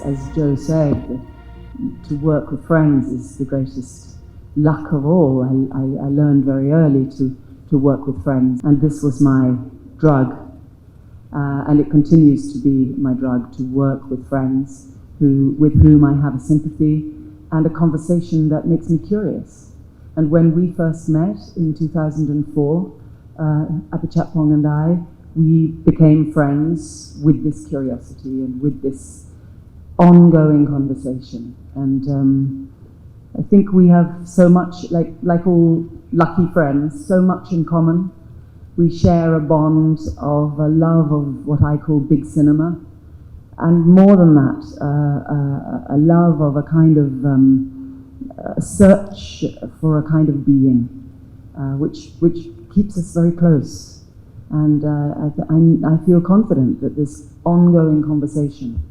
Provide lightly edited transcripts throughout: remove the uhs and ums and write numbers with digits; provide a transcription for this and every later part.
as Joe said, to work with friends is the greatest luck of all. I learned very early to work with friends, and this was my drug. And it continues to be my drug, to work with friends with whom I have a sympathy and a conversation that makes me curious. And when we first met in 2004, Apichatpong and I, we became friends with this curiosity and with this ongoing conversation. And I think we have so much, like all lucky friends, so much in common. We share a bond of a love of what I call big cinema, and more than that, a love of a kind of search for a kind of being, which keeps us very close. And I feel confident that this ongoing conversation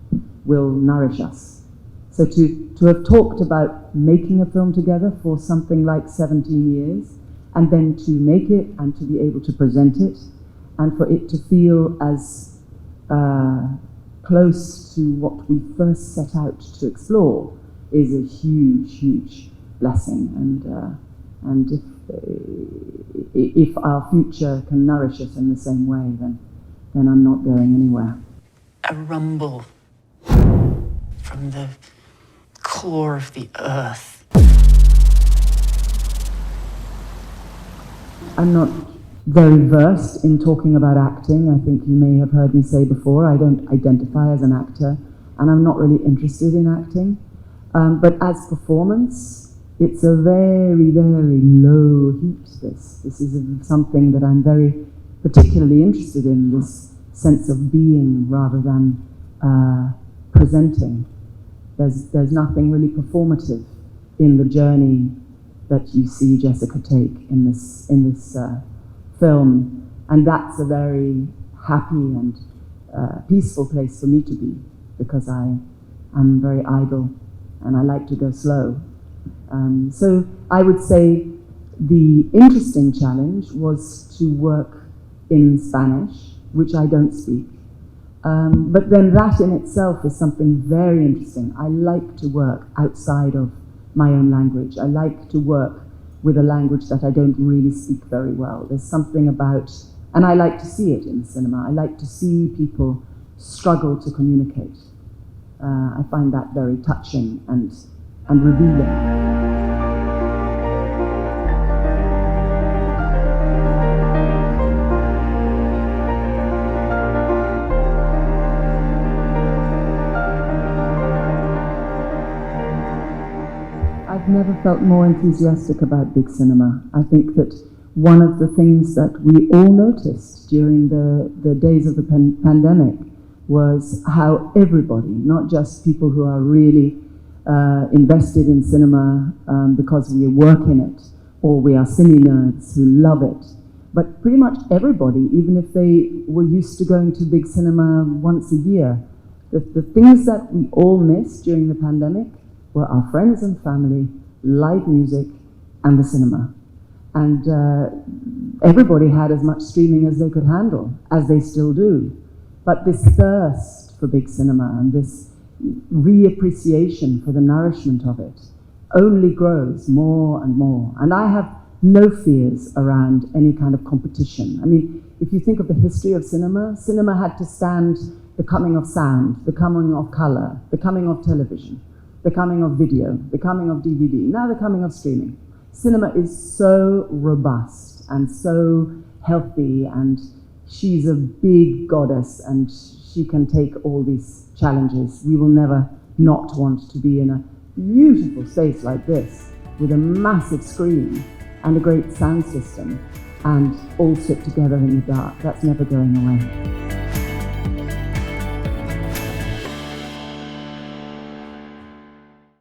will nourish us. So to have talked about making a film together for something like 17 years, and then to make it and to be able to present it, and for it to feel as close to what we first set out to explore, is a huge, huge blessing. And if our future can nourish us in the same way, then I'm not going anywhere. A rumble from the core of the earth. I'm not very versed in talking about acting. I think you may have heard me say before, I don't identify as an actor, and I'm not really interested in acting. But as performance, it's a very, very low heat, this. This is something that I'm very particularly interested in, this sense of being rather than presenting. There's nothing really performative in the journey that you see Jessica take in this film, and that's a very happy and peaceful place for me to be, because I'm very idle and I like to go slow. So I would say the interesting challenge was to work in Spanish, which I don't speak. But then that in itself is something very interesting. I like to work outside of my own language. I like to work with a language that I don't really speak very well. There's something about, and I like to see it in cinema. I like to see people struggle to communicate. I find that very touching and revealing. I've never felt more enthusiastic about big cinema. I think that one of the things that we all noticed during the days of the pandemic was how everybody, not just people who are really invested in cinema because we work in it, or we are cine nerds who love it, but pretty much everybody, even if they were used to going to big cinema once a year, the things that we all missed during the pandemic were our friends and family, live music, and the cinema. And everybody had as much streaming as they could handle, as they still do. But this thirst for big cinema and this reappreciation for the nourishment of it only grows more and more. And I have no fears around any kind of competition. I mean, if you think of the history of cinema, cinema had to stand the coming of sound, the coming of color, the coming of television, the coming of video, the coming of DVD, now the coming of streaming. Cinema is so robust and so healthy, and she's a big goddess and she can take all these challenges. We will never not want to be in a beautiful space like this with a massive screen and a great sound system and all sit together in the dark. That's never going away.